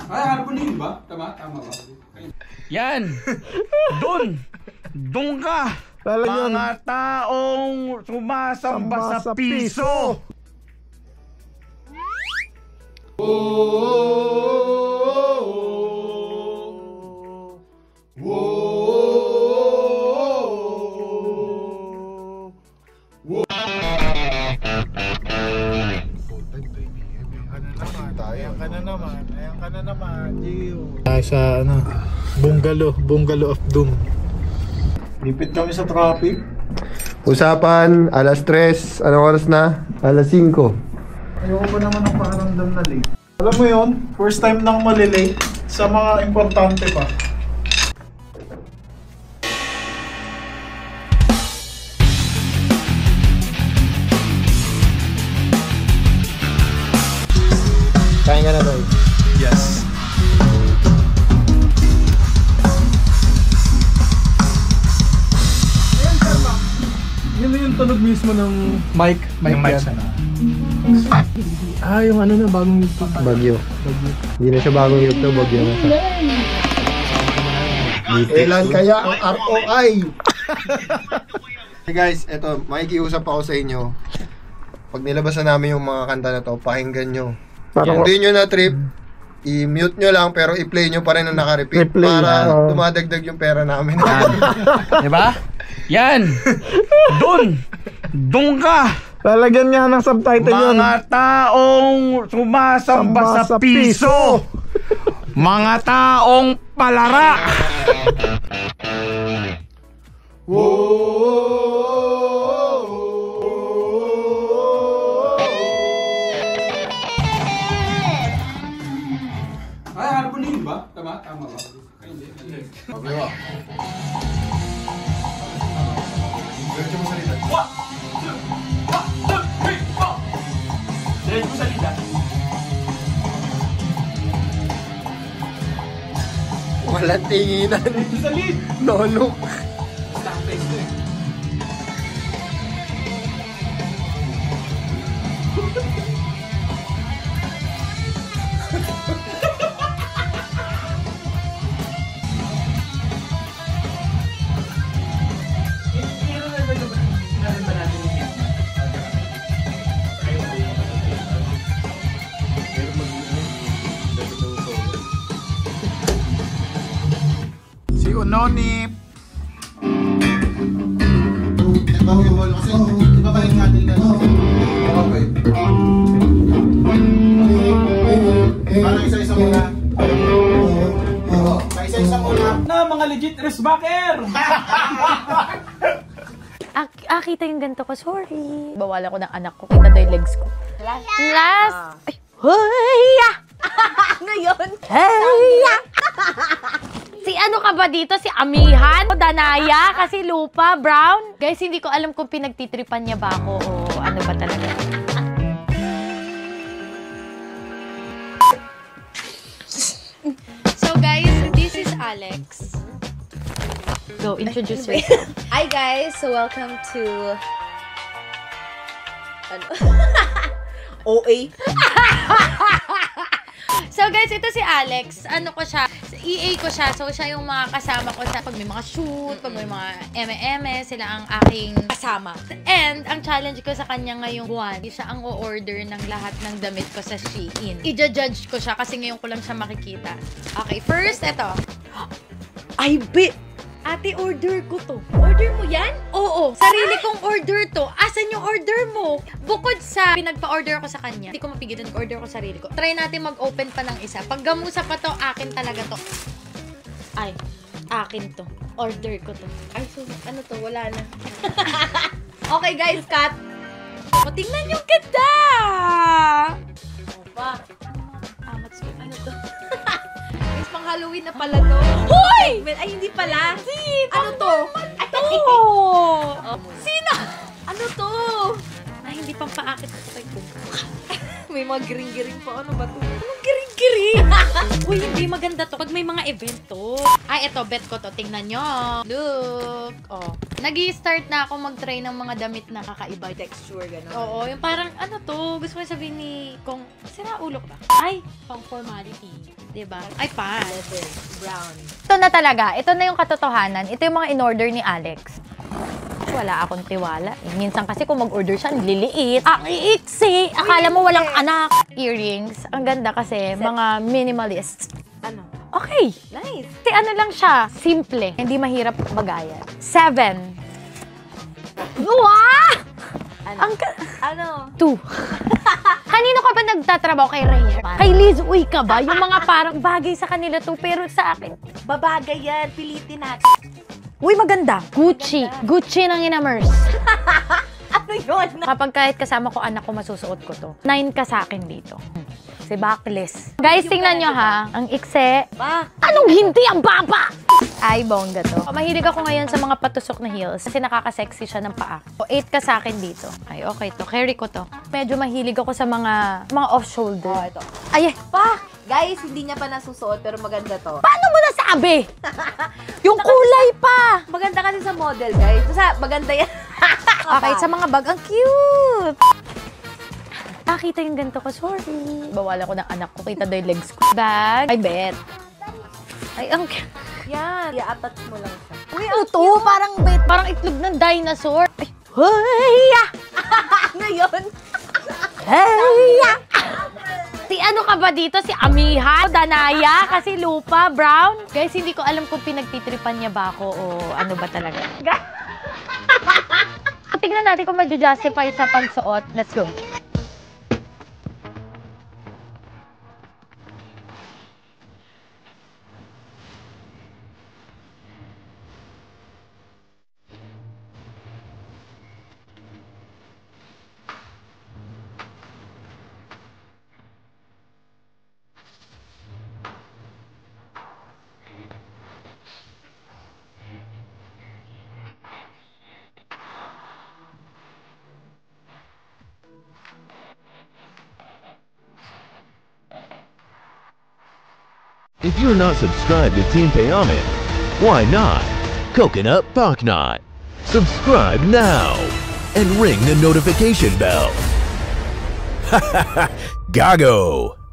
Ay, harap mo yun ba? Tama ba? Yan! Doon ka! Mga taong sumasamba sa piso! Ayan ka na naman, Gio. Sa ano, bungalow of doom. Lipit kami sa traffic. Usapan, alas 3, anong oras na? Alas 5. Ayoko pa naman ng pakiramdam na late. Alam mo yun, first time nang malilate sa mga importante pa. Kain ka na doon? Yes. Yun na yung tunog mismo ng mic. Yung mic sana. Yung ano na, bagong YouTube. Bagyo. Hindi na siya bagong YouTube, bagyo na siya. Ilan kaya ang ROI? Hey guys, eto, makikiusap ako sa inyo. Pag nilabas na namin yung mga kanta na to, pakinggan nyo. Kung hindi nyo na trip, i-mute nyo lang pero i-play nyo pa rin na naka-repeat para dumadagdag yung pera namin. Diba? Yan! Doon ka! Lalagyan nga ng subtitle yun. Mga taong sumasamba sa piso! Mga taong palara! Ay, harap mo yun ba? Tama ba? Hindi. Okay ba? Diretso mo salita. 1, 2, 3, 4! Diretso mo salita. Walang tinginan. Diretso salita! No look. Stop face to eh. Si Unonip. Parang isa-isa muna. Isa-isa muna. Na mga legit resbacker! Kita yung ganito ko. Sorry. Bawalan ko ng anak ko. Kita daw yung legs ko. Last. Ay. Hoya! Ngayon. Hoya! Si ano ka ba dito? Si Amihan? O Danaya? Kasi Lupa? Brown? Guys, hindi ko alam kung pinagtitripan niya ba ako o ano ba talaga. So guys, this is Alex. Go, introduce yourself. Hi guys, so welcome to OA. So guys, ito si Alex. Ano ko siya? EA ko siya. So siya yung mga kasama ko sa pag may mga shoot, pag may mga MM, sila ang aking kasama. And ang challenge ko sa kanya ngayong buwan, siya ang o-order ng lahat ng damit ko sa Shein. I-judge ko siya kasi ngayon ko lang siya makikita. Okay, first, ito. Ay, Ate, order ko to. order mo yan? Oo, sarili kong order to. Asan yung order mo? Bukod sa pinagpa-order ko sa kanya, hindi ko mapigilan order ko sarili ko. Try natin mag-open pa ng isa. Pag gamusa pa to, akin talaga to. Ay, akin to. Order ko to. Ay, so, ano to? Wala na. Okay guys, cut. O, tingnan yung ganda! Opa. Mats ko. Ano to? Guys, pang Halloween na pala to. Hoy! Ay, hindi pala. Ano to? Ito! Sino? Ano to? Ay, hindi pang paakit ko. May mga giring-giring pa. Ano ba to? Anong giring Kiri! Uy, hindi maganda to. Pag may mga event to. Ay, eto, bet ko to. Tingnan nyo. Look. Oh. Nag-i-start na ako mag-try ng mga damit na kakaiba. Texture, gano'n. Oo, yung parang, ano to, gusto ko sabihin ni Kong, sira ulo ko ba? Ay, pang formality. Diba? Ay, pa. Leather. Brown. Ito na talaga. Ito na yung katotohanan. Ito yung mga in-order ni Alex. Wala akong tiwala. Minsan kasi kung mag-order siya, liliit. Ang iiksi! Akala mo walang anak. Earrings. Ang ganda kasi, mga minimalist. Ano? Okay. Nice. Kasi ano lang siya, simple. Hindi mahirap bagayan. 7. Wow! Ano? Ano? 2. Kanino ka ba nagtatrabaho? Kay Ray? Kay Liz Uy ka ba? Yung mga parang bagay sa kanila to, pero sa akin, Babagay yan. Pilitin natin. uy, maganda. Gucci. Gucci ng inamers. Ano yun? Kapag kahit kasama ko anak ko, masusuot ko to. 9 ka sa akin dito. Si backless. Guys, tingnan nyo ha. Ang ikse. Pa. Anong hindi ang baba? Ay, bongga to. Mahilig ako ngayon sa mga patusok na heels kasi nakaka-sexy siya ng paa. 8 ka sa akin dito. Ay, okay to. Carry ko to. Medyo mahilig ako sa mga off-shoulder. Oh, ito. Ay, Pa. Guys, hindi niya pa nasusuot pero maganda to. paano mo nasabi? Yung kulay pa. Maganda kasi sa model, guys. Basta maganda yan. Okay, sa mga bag, ang cute! Nakita yung ganito ko, sorry. Bawal ako ng anak ko, kita daw yung legs ko. Bag, I bet. Ay, ang cute. Yan. I-attach mo lang siya. Uy, ito, parang itlog ng dinosaur. Ay, hoya! Ano yun? Hoya! Si ano ka ba dito? Si Amiha? Danaya? Kasi lupa, brown? Guys, hindi ko alam kung pinagtitripan niya ba ako o ano ba talaga. Tingnan natin kung ma-justify sa pagsuot. Let's go. If you're not subscribed to Team Payame, why not? Coconut Pocknot. Subscribe now and ring the notification bell. Gago!